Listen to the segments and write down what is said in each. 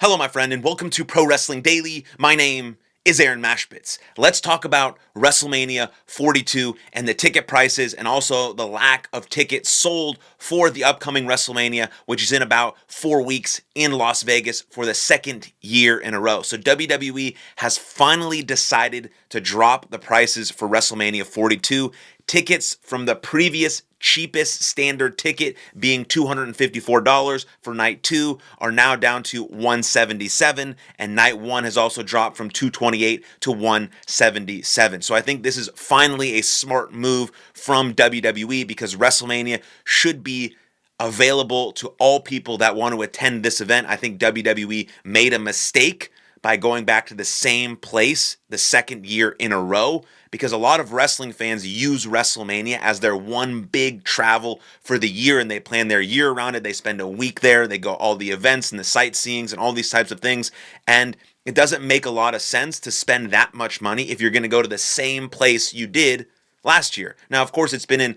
Hello, my friend, and welcome to Pro Wrestling Daily. My name is Aaron Machbitz. Let's talk about WrestleMania 42 and the ticket prices and also the lack of tickets sold for the upcoming WrestleMania, which is in about 4 weeks in Las Vegas for the second year in a row. So WWE has finally decided to drop the prices for WrestleMania 42. Tickets from the previous cheapest standard ticket being $254 for night 2 are now down to $177, and night 1 has also dropped from $228 to $177. So I think this is finally a smart move from WWE because WrestleMania should be available to all people that want to attend this event. I think WWE made a mistake by going back to the same place the second year in a row, because a lot of wrestling fans use WrestleMania as their one big travel for the year, and they plan their year around it. They spend a week there, they go all the events and the sightseeings and all these types of things, and it doesn't make a lot of sense to spend that much money if you're going to go to the same place you did last year. Now, of course, it's been in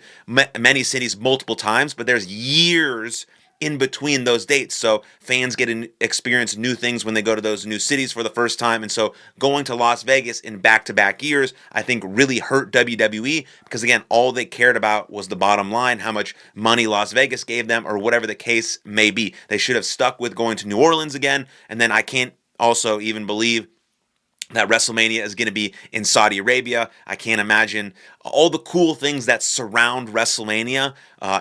many cities multiple times, but there's years in between those dates, so fans get to experience new things when they go to those new cities for the first time. And so going to Las Vegas in back-to-back years, I think really hurt WWE because, again, all they cared about was the bottom line, how much money Las Vegas gave them, or whatever the case may be. They should have stuck with going to New Orleans again. And then I can't also even believe that WrestleMania is going to be in Saudi Arabia. I can't imagine all the cool things that surround WrestleMania,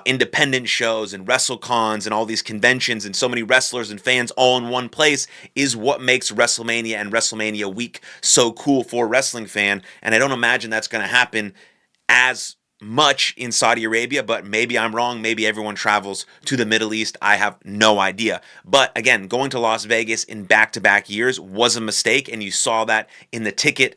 independent shows and WrestleCons and all these conventions and so many wrestlers and fans all in one place is what makes WrestleMania and WrestleMania week so cool for a wrestling fan. And I don't imagine that's going to happen as much in Saudi Arabia, but maybe I'm wrong. Maybe everyone travels to the Middle East. I have no idea. But again, going to Las Vegas in back-to-back years was a mistake, and you saw that in the ticket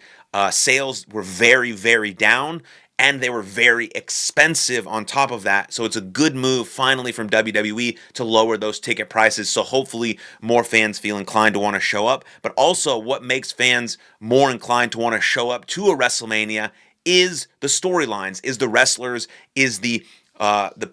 sales were very, very down, and they were very expensive on top of that. So it's a good move finally from WWE to lower those ticket prices. So hopefully more fans feel inclined to want to show up. But also what makes fans more inclined to want to show up to a WrestleMania is the storylines, is the wrestlers, is the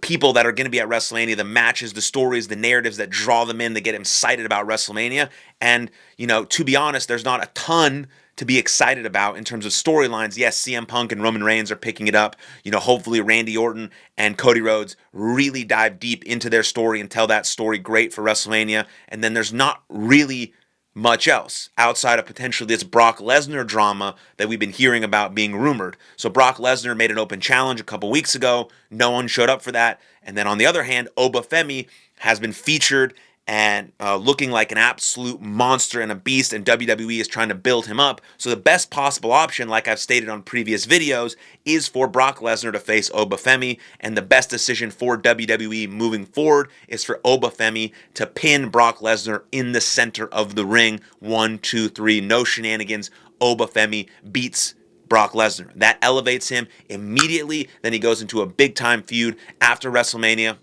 people that are going to be at WrestleMania, the matches, the stories, the narratives that draw them in, that get them excited about WrestleMania. And, to be honest, there's not a ton to be excited about in terms of storylines. Yes, CM Punk and Roman Reigns are picking it up. Hopefully Randy Orton and Cody Rhodes really dive deep into their story and tell that story great for WrestleMania. And then there's not really much else outside of potentially this Brock Lesnar drama that we've been hearing about being rumored. So Brock Lesnar made an open challenge a couple weeks ago. No one showed up for that. And then on the other hand, Obafemi has been featured and looking like an absolute monster and a beast, and WWE is trying to build him up. So the best possible option, like I've stated on previous videos, is for Brock Lesnar to face Obafemi, and the best decision for WWE moving forward is for Obafemi to pin Brock Lesnar in the center of the ring. 1, 2, 3, no shenanigans. Obafemi beats Brock Lesnar. That elevates him immediately. Then he goes into a big-time feud after WrestleMania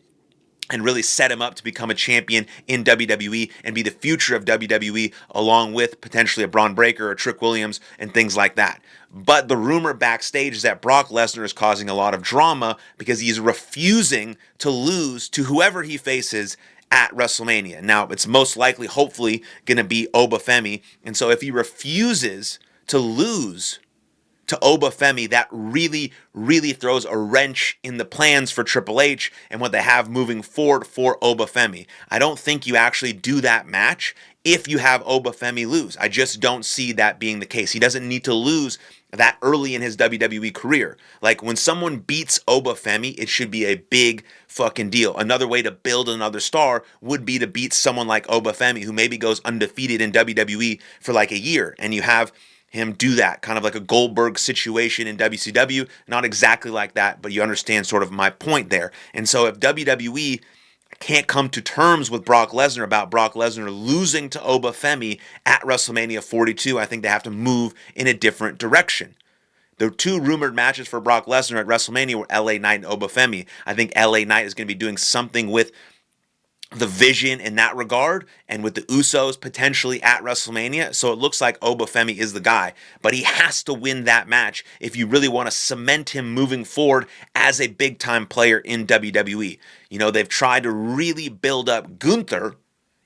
and really set him up to become a champion in WWE and be the future of WWE, along with potentially a Braun Breaker or Trick Williams and things like that. But the rumor backstage is that Brock Lesnar is causing a lot of drama because he's refusing to lose to whoever he faces at WrestleMania. Now, it's most likely, hopefully, going to be Obafemi. And so if he refuses to lose to Obafemi, that really, really throws a wrench in the plans for Triple H and what they have moving forward for Obafemi. I don't think you actually do that match if you have Obafemi lose. I just don't see that being the case. He doesn't need to lose that early in his WWE career. Like, when someone beats Obafemi, it should be a big fucking deal. Another way to build another star would be to beat someone like Obafemi, who maybe goes undefeated in WWE for like a year, and you have him do that, kind of like a Goldberg situation in WCW. Not exactly like that, but you understand sort of my point there. And so if WWE can't come to terms with Brock Lesnar about Brock Lesnar losing to Obafemi at WrestleMania 42, I think they have to move in a different direction. The two rumored matches for Brock Lesnar at WrestleMania were LA Knight and Obafemi. I think LA Knight is going to be doing something with the vision in that regard, and with the Usos potentially at WrestleMania. So it looks like Obafemi is the guy, but he has to win that match if you really want to cement him moving forward as a big time player in WWE. They've tried to really build up Gunther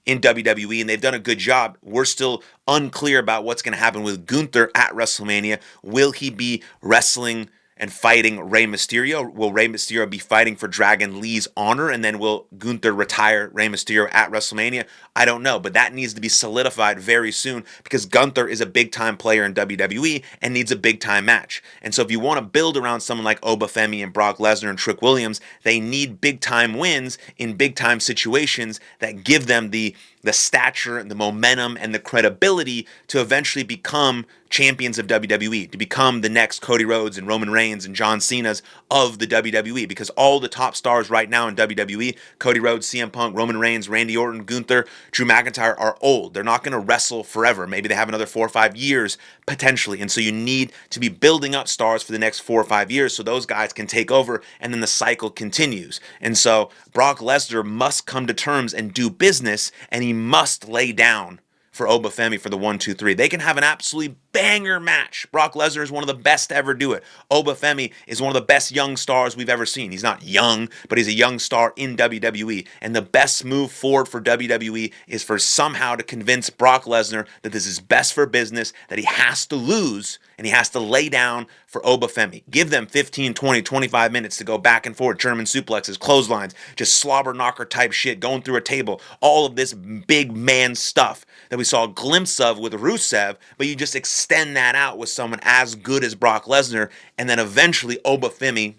in WWE, and they've done a good job. We're still unclear about what's going to happen with Gunther at WrestleMania. Will he be wrestling and fighting Rey Mysterio? Will Rey Mysterio be fighting for Dragon Lee's honor? And then will Gunther retire Rey Mysterio at WrestleMania? I don't know, but that needs to be solidified very soon because Gunther is a big time player in WWE and needs a big time match. And so if you want to build around someone like Obafemi and Brock Lesnar and Trick Williams, they need big time wins in big time situations that give them the stature and the momentum and the credibility to eventually become champions of WWE, to become the next Cody Rhodes and Roman Reigns and John Cena's of the WWE, because all the top stars right now in WWE, Cody Rhodes, CM Punk, Roman Reigns, Randy Orton, Gunther, Drew McIntyre, are old. They're not going to wrestle forever. Maybe they have another 4 or 5 years potentially. And so you need to be building up stars for the next 4 or 5 years so those guys can take over and then the cycle continues. And so Brock Lesnar must come to terms and do business, and he must lay down for Obafemi for the 1, 2, 3. They can have an absolutely banger match. Brock Lesnar is one of the best to ever do it. Obafemi is one of the best young stars we've ever seen. He's not young, but he's a young star in WWE. And the best move forward for WWE is for somehow to convince Brock Lesnar that this is best for business, that he has to lose, and he has to lay down for Obafemi. Give them 15, 20, 25 minutes to go back and forth, German suplexes, clotheslines, just slobber knocker type shit, going through a table, all of this big man stuff that we saw a glimpse of with Rusev, but you just extend that out with someone as good as Brock Lesnar, and then eventually Obafemi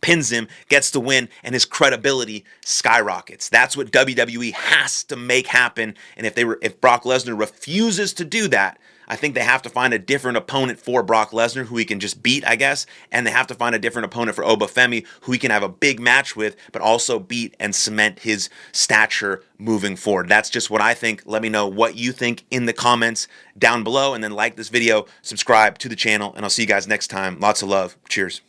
pins him, gets the win, and his credibility skyrockets. That's what WWE has to make happen. And if Brock Lesnar refuses to do that, I think they have to find a different opponent for Brock Lesnar who he can just beat, I guess. And they have to find a different opponent for Obafemi who he can have a big match with, but also beat and cement his stature moving forward. That's just what I think. Let me know what you think in the comments down below. And then like this video, subscribe to the channel, and I'll see you guys next time. Lots of love. Cheers.